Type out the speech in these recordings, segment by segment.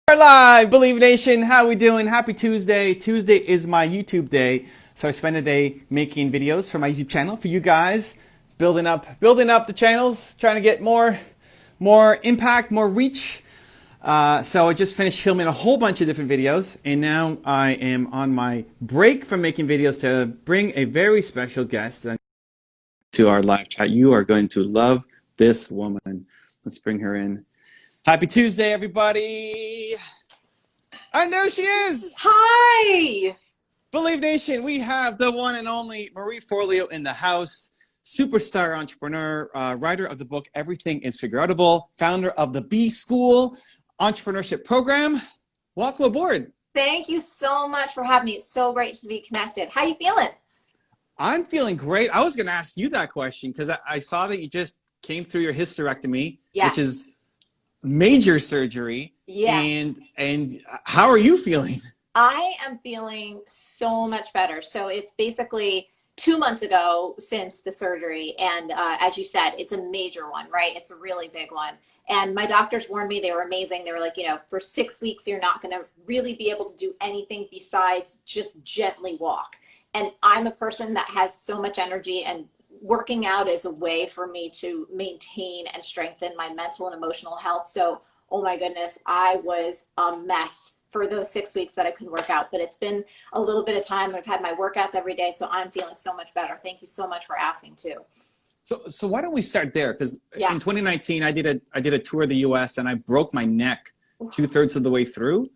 We're live, Believe Nation. How we doing? Happy Tuesday. Tuesday is my YouTube day, so I spend a day making videos for my YouTube channel for you guys, building up the channels, trying to get more impact, more reach. So I just finished filming a whole bunch of different videos, and now I am on my break from making videos to bring a very special guest to our live chat. You are going to love this woman. Let's bring her in. Happy Tuesday, everybody. And there she is. Hi. Believe Nation, we have the one and only Marie Forleo in the house, superstar entrepreneur, writer of the book, Everything is Figureoutable, founder of the BSchool entrepreneurship program. Welcome aboard. Thank you so much for having me. It's so great to be connected. How you feeling? I'm feeling great. I was going to ask you that question because I saw that you just came through your hysterectomy, Yes. which is major surgery. Yes. And how are you feeling? I am feeling so much better. So it's basically 2 months ago since the surgery. And as you said, it's a major one, right? It's a really big one. And my doctors warned me. They were amazing. They were like, for 6 weeks, you're not going to really be able to do anything besides just gently walk. And I'm a person that has so much energy, and working out is a way for me to maintain and strengthen my mental and emotional health. So, oh my goodness, I was a mess for those 6 weeks that I couldn't work out, but it's been a little bit of time. I've had my workouts every day, so I'm feeling so much better. Thank you so much for asking too. So why don't we start there? Because in 2019, I did a tour of the U.S. and I broke my neck 2/3 of the way through,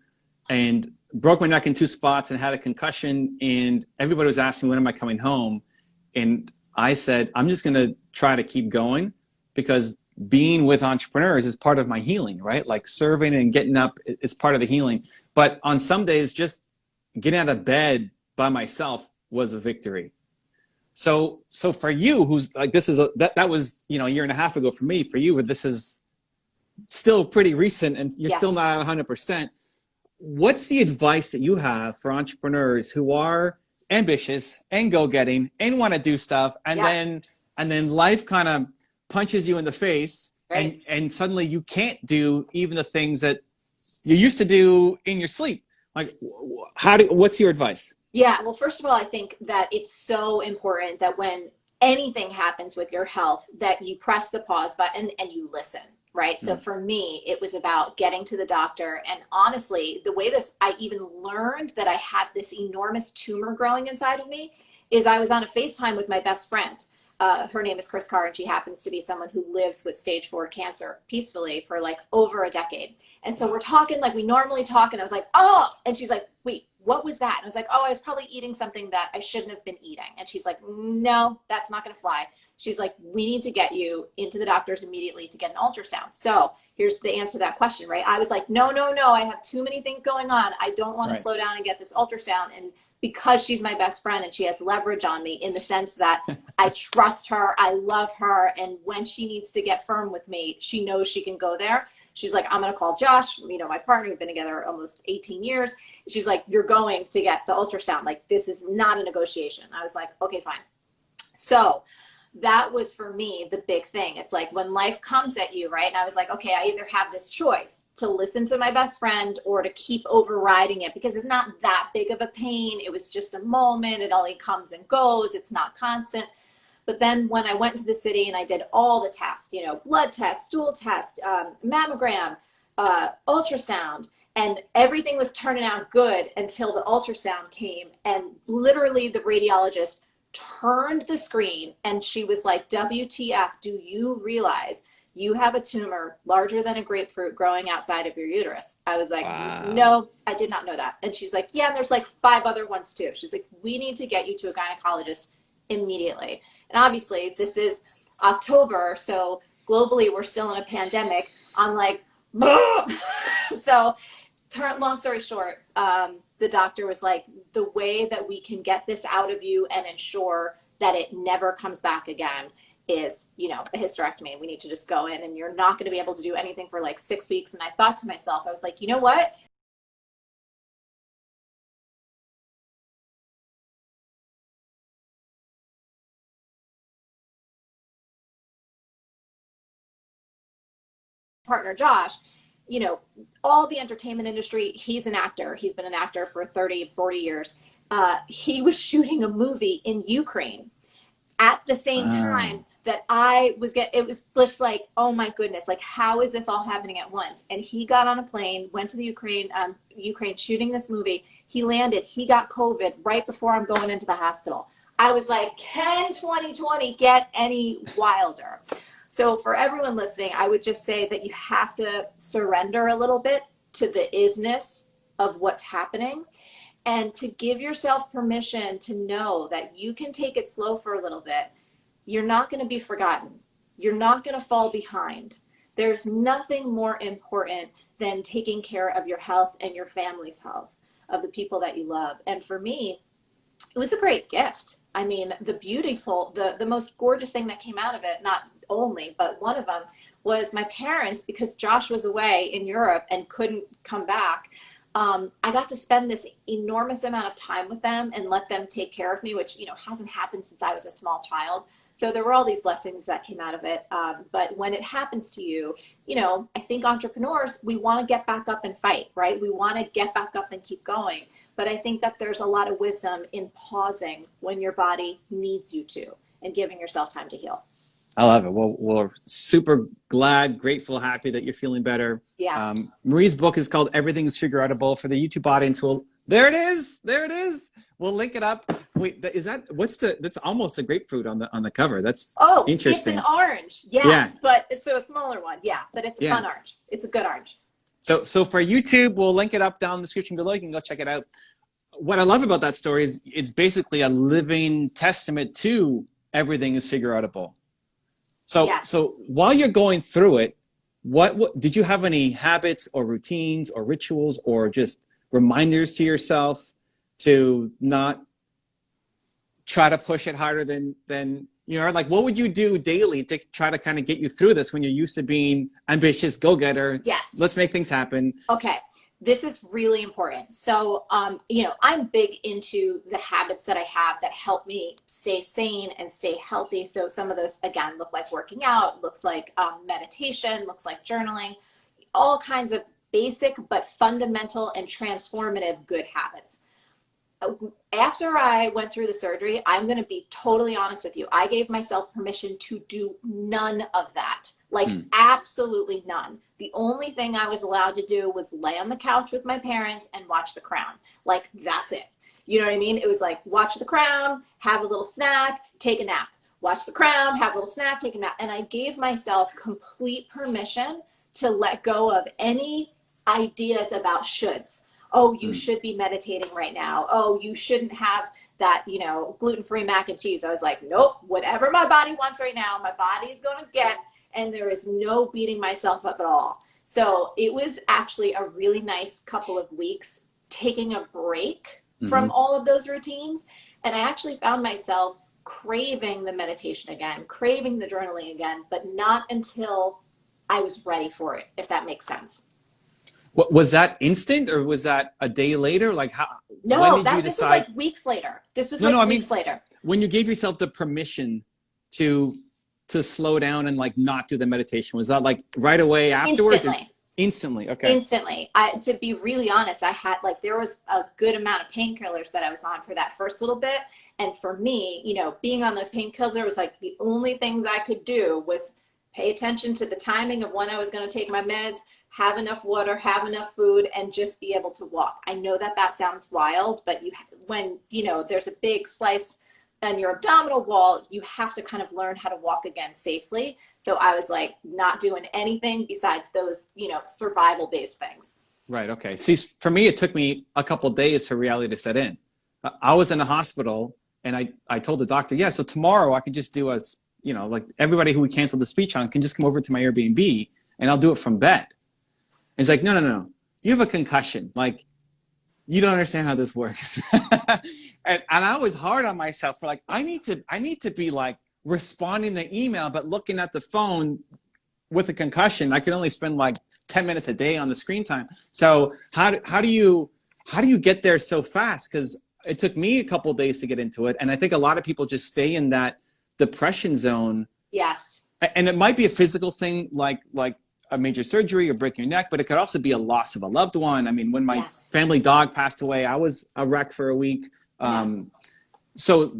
and broke my neck in 2 spots and had a concussion. And everybody was asking, when am I coming home? And I said, I'm just going to try to keep going, because being with entrepreneurs is part of my healing, right? Like serving and getting up is part of the healing. But on some days, just getting out of bed by myself was a victory. So for you, who's like, that was, a year and a half ago for me. For you, this is still pretty recent and you're still not at 100%. What's the advice that you have for entrepreneurs who are ambitious and go-getting and want to do stuff, and then life kind of punches you in the face, and suddenly you can't do even the things that you used to do in your sleep? Like, what's your advice? Yeah, well, first of all, I think that it's so important that when anything happens with your health, that you press the pause button and you listen, right? So for me, it was about getting to the doctor. And honestly, the way I even learned that I had this enormous tumor growing inside of me is I was on a FaceTime with my best friend. Her name is Chris Carr, and she happens to be someone who lives with stage 4 cancer peacefully for like over a decade. And so we're talking like we normally talk, and I was like, oh, and she's like, wait, what was that? And I was like, oh, I was probably eating something that I shouldn't have been eating. And she's like, no, that's not going to fly. She's like, we need to get you into the doctors immediately to get an ultrasound. So here's the answer to that question, right? I was like, no, I have too many things going on. I don't want to slow down and get this ultrasound. And because she's my best friend and she has leverage on me in the sense that I trust her, I love her, and when she needs to get firm with me, she knows she can go there. She's like, I'm going to call Josh, my partner. We've been together almost 18 years. She's like, you're going to get the ultrasound. Like, this is not a negotiation. I was like, okay, fine. So that was for me the big thing. It's like when life comes at you, right? And I was like, okay, I either have this choice to listen to my best friend or to keep overriding it, because it's not that big of a pain. It was just a moment. It only comes and goes. It's not constant. But then when I went to the city and I did all the tests, blood test, stool test, mammogram, ultrasound, and everything was turning out good until the ultrasound came, and literally the radiologist turned the screen and she was like, WTF, do you realize you have a tumor larger than a grapefruit growing outside of your uterus? I was like, wow. No, I did not know that. And she's like, yeah, and there's like 5 other ones too. She's like, we need to get you to a gynecologist immediately. And obviously this is October, so globally we're still in a pandemic. I'm like, so long story short, the doctor was like, the way that we can get this out of you and ensure that it never comes back again is, a hysterectomy. We need to just go in, and you're not going to be able to do anything for like 6 weeks. And I thought to myself, I was like, you know what? Partner Josh, all the entertainment industry, he's an actor. He's been an actor for 30, 40 years. He was shooting a movie in Ukraine at the same time that I was it was just like, oh my goodness, like how is this all happening at once? And he got on a plane, went to the Ukraine shooting this movie. He landed, he got COVID right before I'm going into the hospital. I was like, can 2020 get any wilder? So for everyone listening, I would just say that you have to surrender a little bit to the isness of what's happening, and to give yourself permission to know that you can take it slow for a little bit. You're not going to be forgotten. You're not going to fall behind. There's nothing more important than taking care of your health and your family's health, of the people that you love. And for me, it was a great gift. I mean, the most gorgeous thing that came out of it, not only, but one of them was my parents, because Josh was away in Europe and couldn't come back. I got to spend this enormous amount of time with them and let them take care of me, which, hasn't happened since I was a small child. So there were all these blessings that came out of it. But when it happens to you, I think entrepreneurs, we want to get back up and fight, right? We want to get back up and keep going. But I think that there's a lot of wisdom in pausing when your body needs you to, and giving yourself time to heal. I love it. Well, we're super glad, grateful, happy that you're feeling better. Yeah. Marie's book is called Everything is Figureoutable. For the YouTube audience, there it is. We'll link it up. Wait, that's almost a grapefruit on the cover. That's interesting. It's an orange. Yes, yeah. But it's a smaller one. Yeah, but it's a fun orange. It's a good orange. So for YouTube, we'll link it up down in the description below. You can go check it out. What I love about that story is it's basically a living testament to everything is figureoutable. So while you're going through it, what did you have any habits or routines or rituals or just reminders to yourself to not try to push it harder than like what would you do daily to try to kind of get you through this when you're used to being ambitious, go-getter? Yes. Let's make things happen. Okay. This is really important. So, I'm big into the habits that I have that help me stay sane and stay healthy. So some of those, again, look like working out, looks like meditation, looks like journaling, all kinds of basic but fundamental and transformative good habits. After I went through the surgery, I'm going to be totally honest with you. I gave myself permission to do none of that. Absolutely none. The only thing I was allowed to do was lay on the couch with my parents and watch The Crown. That's it. You know what I mean? It was like, watch The Crown, have a little snack, take a nap. Watch The Crown, have a little snack, take a nap. And I gave myself complete permission to let go of any ideas about shoulds. Oh, you should be meditating right now. Oh, you shouldn't have that, gluten-free mac and cheese. I was like, nope, whatever my body wants right now, my body's going to get, and there is no beating myself up at all. So it was actually a really nice couple of weeks taking a break from all of those routines. And I actually found myself craving the meditation again, craving the journaling again, but not until I was ready for it, if that makes sense. What was that instant, or was that a day later? Like how? No, when did you this decide? was like weeks later. This was weeks later. When you gave yourself the permission to slow down and not do the meditation, was that right away afterwards? Instantly. Okay. Instantly. To be really honest, I had there was a good amount of painkillers that I was on for that first little bit, and for me, being on those painkillers was the only things I could do was pay attention to the timing of when I was going to take my meds, have enough water, have enough food, and just be able to walk. I know that sounds wild, but when there's a big slice on your abdominal wall, you have to kind of learn how to walk again safely. So I was not doing anything besides those, survival-based things. Right. Okay. See, for me, it took me a couple of days for reality to set in. I was in the hospital, and I told the doctor, yeah, so tomorrow I can just do everybody who we canceled the speech on can just come over to my Airbnb and I'll do it from bed. And he's like, no. You have a concussion. You don't understand how this works. and I was hard on myself for I need to be responding to email, but looking at the phone with a concussion, I can only spend 10 minutes a day on the screen time. So how do you get there so fast? Because it took me a couple of days to get into it. And I think a lot of people just stay in that depression zone. Yes. And it might be a physical thing, like a major surgery or break your neck, but it could also be a loss of a loved one. I mean, when my Yes. family dog passed away, I was a wreck for a week. So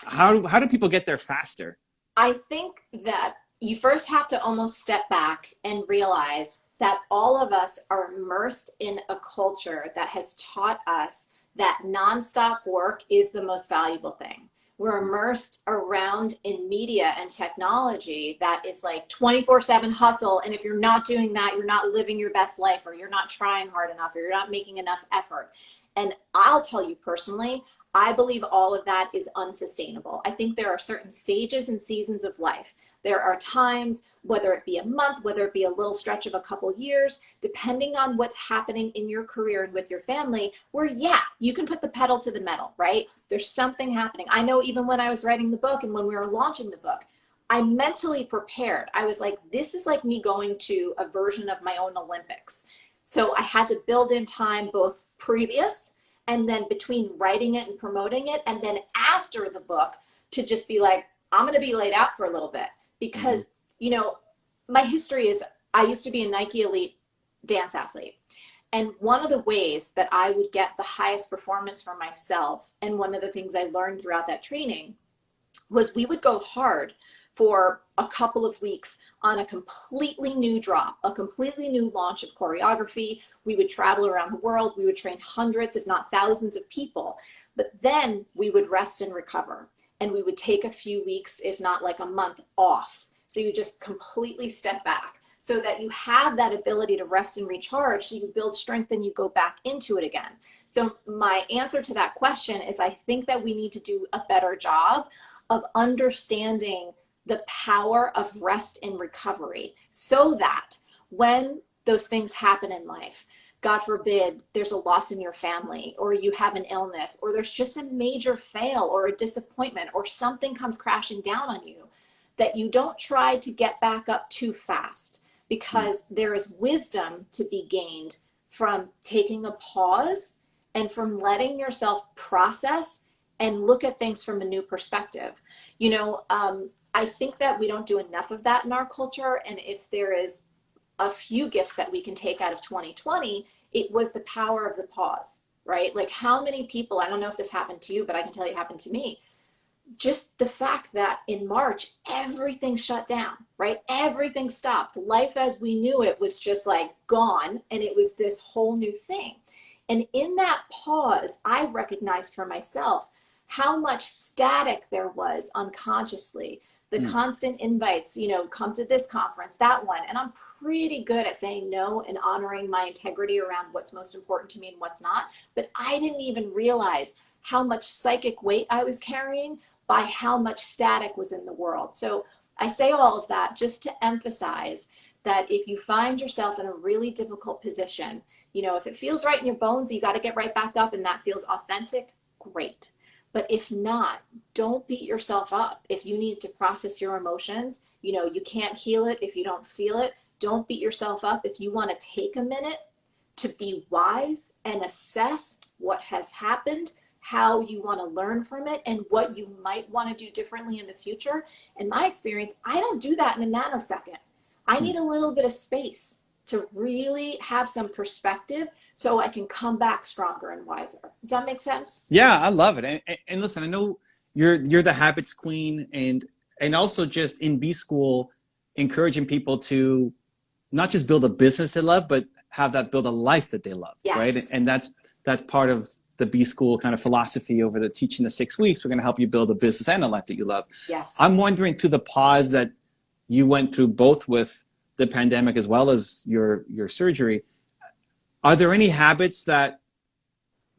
how do people get there faster? I think that you first have to almost step back and realize that all of us are immersed in a culture that has taught us that nonstop work is the most valuable thing. We're immersed around in media and technology that is like 24/7 hustle. And if you're not doing that, you're not living your best life, or you're not trying hard enough, or you're not making enough effort. And I'll tell you personally, I believe all of that is unsustainable. I think there are certain stages and seasons of life. There are times, whether it be a month, whether it be a little stretch of a couple years, depending on what's happening in your career and with your family, where you can put the pedal to the metal, right? There's something happening. I know even when I was writing the book and when we were launching the book, I mentally prepared. I was like, this is like me going to a version of my own Olympics. So I had to build in time, both previous and then between writing it and promoting it, and then after the book, to just be like, I'm going to be laid out for a little bit. Because, you know, my history is I used to be a Nike Elite dance athlete. And one of the ways that I would get the highest performance for myself, and one of the things I learned throughout that training, was we would go hard for a couple of weeks on a completely new drop, a completely new launch of choreography. We would travel around the world. We would train hundreds, if not thousands of people. But then we would rest and recover. And we would take a few weeks, if not like a month, off. So you just completely step back so that you have that ability to rest and recharge, so you build strength and you go back into it again. So my answer to that question is, I think that we need to do a better job of understanding the power of rest and recovery, so that when those things happen in life, God forbid, there's a loss in your family, or you have an illness, or there's just a major fail or a disappointment, or something comes crashing down on you, that you don't try to get back up too fast, because there is wisdom to be gained from taking a pause and from letting yourself process and look at things from a new perspective. You know, I think that we don't do enough of that in our culture. And if there is a few gifts that we can take out of 2020, it was the power of the pause, right? Like, how many people, I don't know if this happened to you, but I can tell you it happened to me. Just the fact that in March, everything shut down, right? Everything stopped. Life as we knew it was just like gone. And it was this whole new thing. And in that pause, I recognized for myself how much static there was unconsciously. The constant invites, you know, come to this conference, that one. And I'm pretty good at saying no and honoring my integrity around what's most important to me and what's not. But I didn't even realize how much psychic weight I was carrying by how much static was in the world. So I say all of that just to emphasize that if you find yourself in a really difficult position, you know, if it feels right in your bones, you got to get right back up and that feels authentic, great. But if not, don't beat yourself up. If you need to process your emotions, you know, you can't heal it if you don't feel it. Don't beat yourself up. If you want to take a minute to be wise and assess what has happened, how you want to learn from it, and what you might want to do differently in the future. In my experience, I don't do that in a nanosecond. I need a little bit of space to really have some perspective so I can come back stronger and wiser. Does that make sense? Yeah, I love it. And listen, I know you're the habits queen, and also just in BSchool, encouraging people to not just build a business they love, but have that build a life that they love, Yes. right? And that's part of the BSchool kind of philosophy over the teaching the 6 weeks. We're going to help you build a business and a life that you love. Yes. I'm wondering, through the pause that you went through, both with the pandemic as well as your surgery, are there any habits that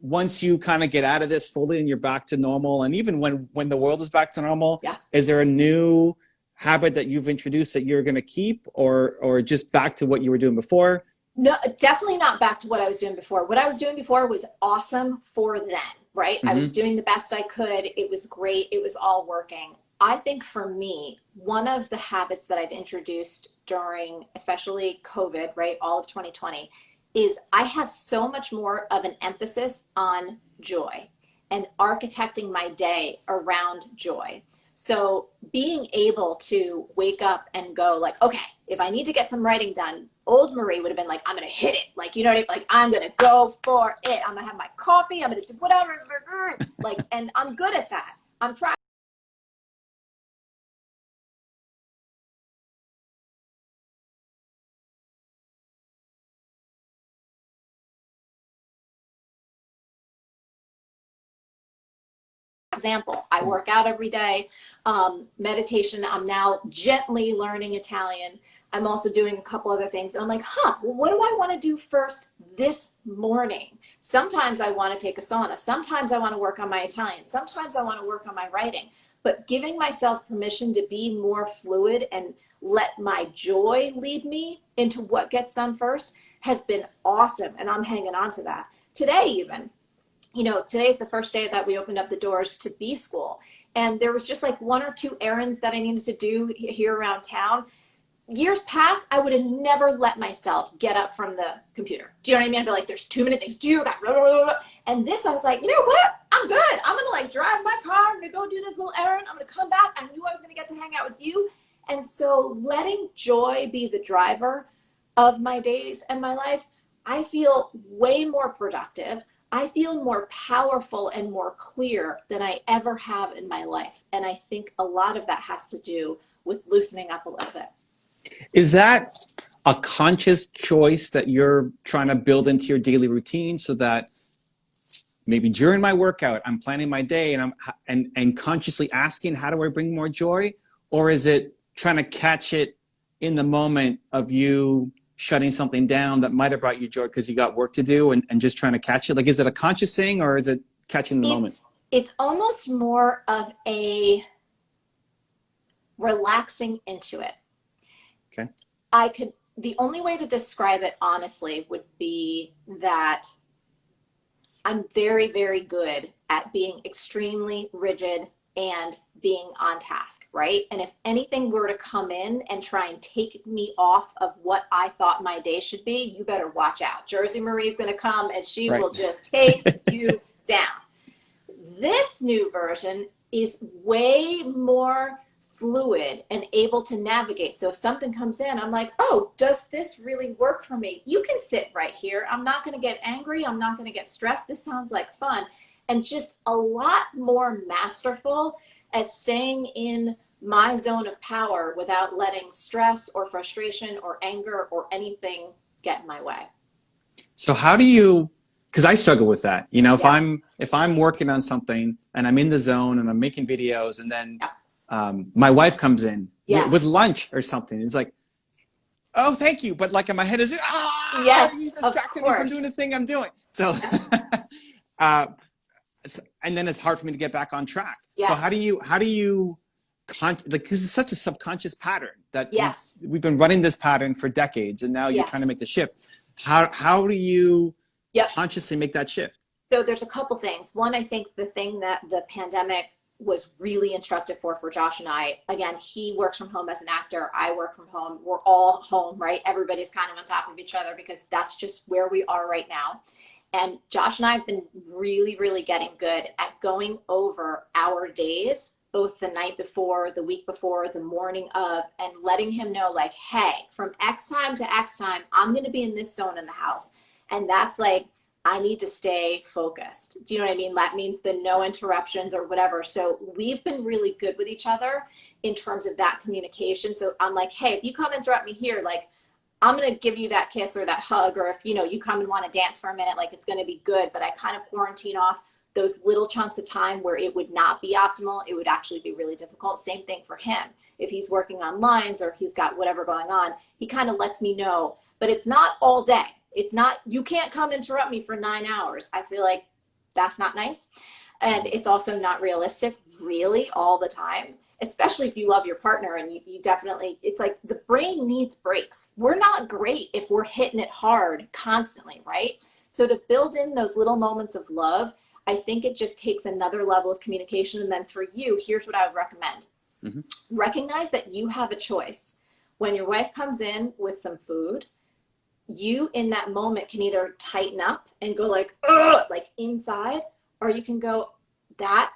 once you kind of get out of this fully and you're back to normal, and even when the world is back to normal, is there a new habit that you've introduced that you're going to keep, or just back to what you were doing before? No, definitely not back to what I was doing before. What I was doing before was awesome for then, right? I was doing the best I could. It was great. It was all working. I think for me, one of the habits that I've introduced during, especially COVID, right, all of 2020, is I have so much more of an emphasis on joy and architecting my day around joy. So being able to wake up and go like, okay, if I need to get some writing done, old Marie would have been like, I'm going to hit it. Like, you know what I mean? Like, I'm going to go for it. I'm going to have my coffee. I'm going to do whatever. Like, and I'm good at that. I'm example, I work out every day. Meditation, I'm now gently learning Italian. I'm also doing a couple other things. And I'm like, well, what do I want to do first this morning? Sometimes I want to take a sauna. Sometimes I want to work on my Italian. Sometimes I want to work on my writing. But giving myself permission to be more fluid and let my joy lead me into what gets done first has been awesome. And I'm hanging on to that. Today, even, you know, today's the first day that we opened up the doors to BSchool. And there was just like 1 or 2 errands that I needed to do here around town. Years past, I would have never let myself get up from the computer. Do you know what I mean? I'd be like, there's too many things to do. Blah, blah, blah, blah. And this, I was like, you know what? I'm good. I'm going to like drive my car. I'm going to go do this little errand. I'm going to come back. I knew I was going to get to hang out with you. And so letting joy be the driver of my days and my life, I feel way more productive. I feel more powerful and more clear than I ever have in my life. And I think a lot of that has to do with loosening up a little bit. Is that a conscious choice that you're trying to build into your daily routine so that maybe during my workout, I'm planning my day and I'm consciously asking, how do I bring more joy? Or is it trying to catch it in the moment of you shutting something down that might have brought you joy because you got work to do and just trying to catch it? Like, is it a conscious thing or is it catching the moment? It's almost more of a relaxing into it. Okay. The only way to describe it honestly would be that I'm very, very good at being extremely rigid and being on task, right? And if anything were to come in and try and take me off of what I thought my day should be, you better watch out. Jersey Marie's going to come and she will just take you down. This new version is way more fluid and able to navigate. So if something comes in, I'm like, oh, does this really work for me? You can sit right here. I'm not going to get angry. I'm not going to get stressed. This sounds like fun. And just a lot more masterful at staying in my zone of power without letting stress or frustration or anger or anything get in my way. So how do you, because I struggle with that, you know, if I'm working on something and I'm in the zone and I'm making videos and then my wife comes in with lunch or something, it's like, oh, thank you. But like in my head is, you distracted me from doing the thing I'm doing. So, and then it's hard for me to get back on track. Yes. So how do you, like, because it's such a subconscious pattern that we've been running this pattern for decades and now you're trying to make the shift. How do you consciously make that shift? So there's a couple things. One, I think the thing that the pandemic was really instructive for Josh and I, again, he works from home as an actor. I work from home. We're all home, right? Everybody's kind of on top of each other because that's just where we are right now. And Josh and I have been really, really getting good at going over our days, both the night before, the week before, the morning of, and letting him know like, hey, from X time to X time, I'm going to be in this zone in the house. And that's like, I need to stay focused. Do you know what I mean? That means the no interruptions or whatever. So we've been really good with each other in terms of that communication. So I'm like, hey, if you come interrupt me here, like, I'm going to give you that kiss or that hug, or if, you know, you come and want to dance for a minute, like, it's going to be good. But I kind of quarantine off those little chunks of time where it would not be optimal. It would actually be really difficult. Same thing for him. If he's working on lines or he's got whatever going on, he kind of lets me know, but it's not all day. It's not, you can't come interrupt me for 9 hours. I feel like that's not nice. And it's also not realistic really all the time, especially if you love your partner and you definitely, it's like the brain needs breaks. We're not great if we're hitting it hard constantly, right? So to build in those little moments of love, I think it just takes another level of communication. And then for you, here's what I would recommend. Mm-hmm. Recognize that you have a choice. When your wife comes in with some food, you in that moment can either tighten up and go like, ugh, like inside, or you can go, that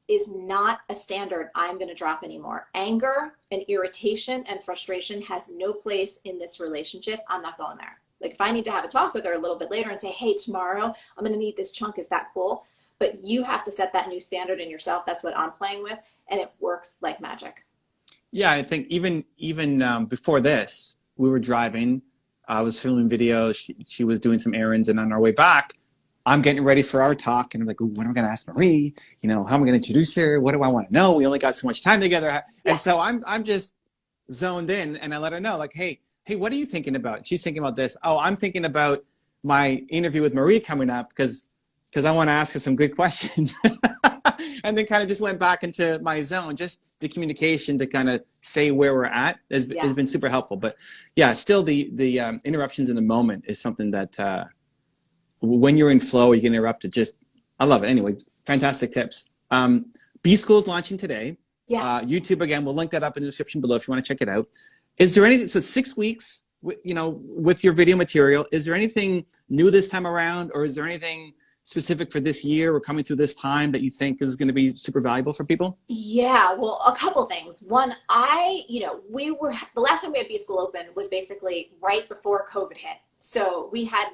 is not a standard I'm going to drop anymore. Anger and irritation and frustration has no place in this relationship. I'm not going there. Like if I need to have a talk with her a little bit later and say, hey, tomorrow I'm going to need this chunk. Is that cool? But you have to set that new standard in yourself. That's what I'm playing with. And it works like magic. Yeah, I think even before this, we were driving. I was filming videos. She was doing some errands, and on our way back, I'm getting ready for our talk, and I'm like, "Ooh, what am I going to ask Marie? You know, how am I going to introduce her? What do I want to know? We only got so much time together." Yeah. And so I'm just zoned in, and I let her know, like, "Hey, what are you thinking about?" She's thinking about this. Oh, I'm thinking about my interview with Marie coming up because I want to ask her some good questions. And then kind of just went back into my zone. Just the communication to kind of say where we're at has been super helpful. But yeah, still the interruptions in the moment is something that when you're in flow, you get interrupted. I love it. Anyway, fantastic tips. BSchool is launching today. Yes. YouTube, again, we'll link that up in the description below if you want to check it out. Is there anything, so 6 weeks, you know, with your video material, is there anything new this time around, or is there anything specific for this year or coming through this time that you think is going to be super valuable for people? Yeah, well, a couple things. One, the last time we had BSchool open was basically right before COVID hit. So we had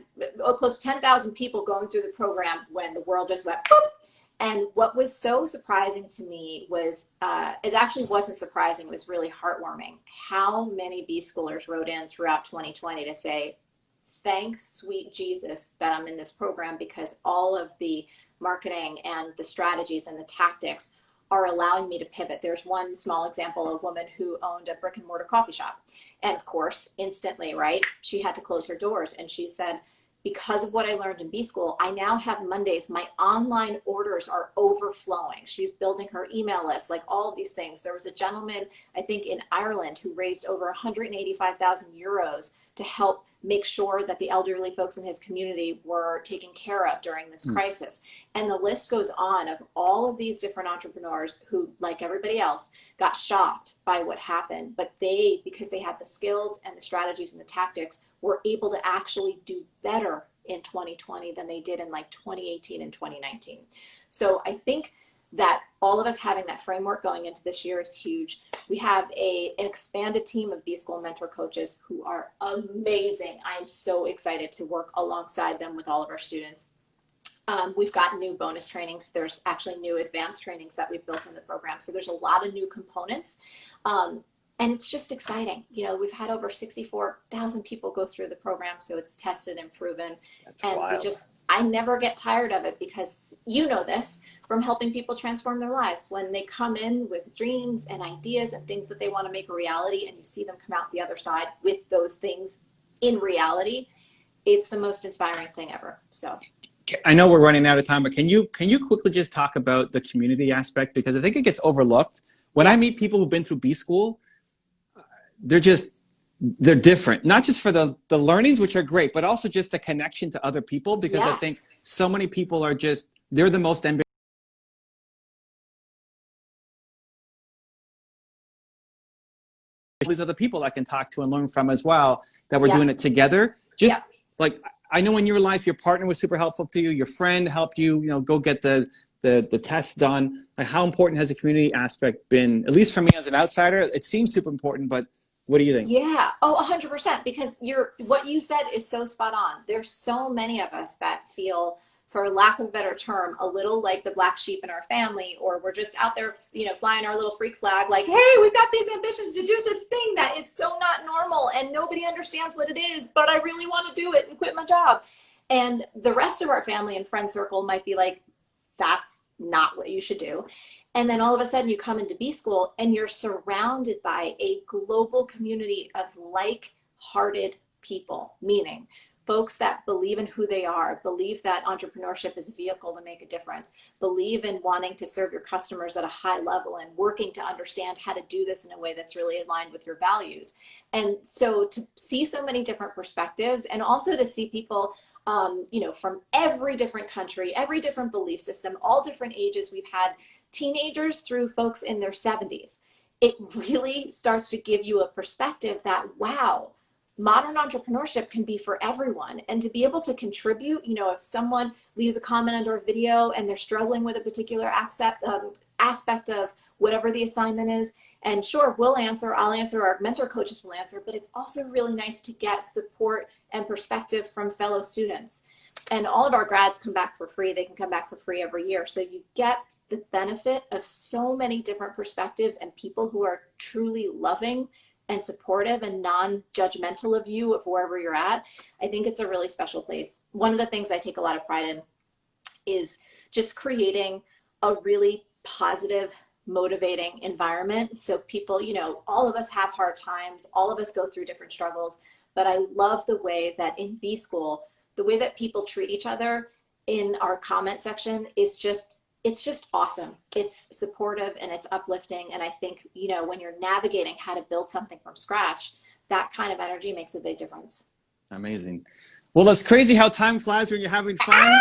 close to 10,000 people going through the program when the world just went boop. And what was so surprising to me was, it actually wasn't surprising, it was really heartwarming how many B-schoolers wrote in throughout 2020 to say, thanks, sweet Jesus, that I'm in this program, because all of the marketing and the strategies and the tactics are allowing me to pivot. There's one small example, a woman who owned a brick and mortar coffee shop. And of course, instantly, right, she had to close her doors. And she said, because of what I learned in B-School, I now have Mondays, my online orders are overflowing. She's building her email list, like all of these things. There was a gentleman, I think in Ireland, who raised over 185,000 euros to help make sure that the elderly folks in his community were taken care of during this crisis. And the list goes on of all of these different entrepreneurs who, like everybody else, got shocked by what happened. But they, because they had the skills and the strategies and the tactics, were able to actually do better in 2020 than they did in like 2018 and 2019. So I think that all of us having that framework going into this year is huge. We have an expanded team of B-School mentor coaches who are amazing. I'm so excited to work alongside them with all of our students. We've got new bonus trainings. There's actually new advanced trainings that we've built in the program. So there's a lot of new components. And it's just exciting. You know, we've had over 64,000 people go through the program, so it's tested and proven. That's and wild. I never get tired of it, because you know this from helping people transform their lives. When they come in with dreams and ideas and things that they want to make a reality, and you see them come out the other side with those things in reality, it's the most inspiring thing ever. So I know we're running out of time, but can you quickly just talk about the community aspect? Because I think it gets overlooked. When I meet people who've been through B-School, they're different, not just for the learnings, which are great, but also just the connection to other people, because I think so many people are they're the most ambitious. These other people I can talk to and learn from as well, that we're doing it together. Like, I know in your life, your partner was super helpful to you, your friend helped you, go get the tests done. Like, how important has the community aspect been? At least for me as an outsider, it seems super important, but what do you think? Yeah. Oh, 100%. Because what you said is so spot on. There's so many of us that feel, for lack of a better term, a little like the black sheep in our family, or we're just out there, flying our little freak flag, like, hey, we've got these ambitions to do this thing that is so not normal and nobody understands what it is, but I really want to do it and quit my job. And the rest of our family and friend circle might be like, that's not what you should do. And then all of a sudden you come into B-School and you're surrounded by a global community of like-hearted people, meaning folks that believe in who they are, believe that entrepreneurship is a vehicle to make a difference, believe in wanting to serve your customers at a high level and working to understand how to do this in a way that's really aligned with your values. And so to see so many different perspectives, and also to see people from every different country, every different belief system, all different ages. We've had teenagers through folks in their 70s. It really starts to give you a perspective that, wow, modern entrepreneurship can be for everyone. And to be able to contribute, if someone leaves a comment under a video and they're struggling with a particular aspect of whatever the assignment is, and sure, I'll answer, our mentor coaches will answer, but it's also really nice to get support and perspective from fellow students. And all of our grads come back for free. They can come back for free every year. So you get the benefit of so many different perspectives and people who are truly loving and supportive and non-judgmental of you, of wherever you're at. I think it's a really special place. One of the things I take a lot of pride in is just creating a really positive, motivating environment. So people, all of us have hard times, all of us go through different struggles, but I love the way that in BSchool, the way that people treat each other in our comment section is it's just awesome. It's supportive and it's uplifting. And I think, when you're navigating how to build something from scratch, that kind of energy makes a big difference. Amazing. Well, it's crazy how time flies when you're having fun.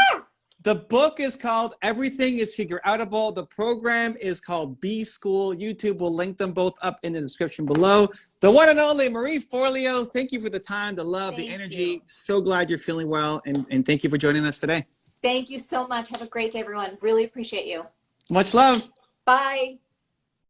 The book is called Everything is Figureoutable. The program is called BSchool. YouTube will link them both up in the description below. The one and only Marie Forleo, thank you for the time, the love, the energy. So glad you're feeling well, and thank you for joining us today. Thank you so much. Have a great day, everyone. Really appreciate you. Much love. Bye.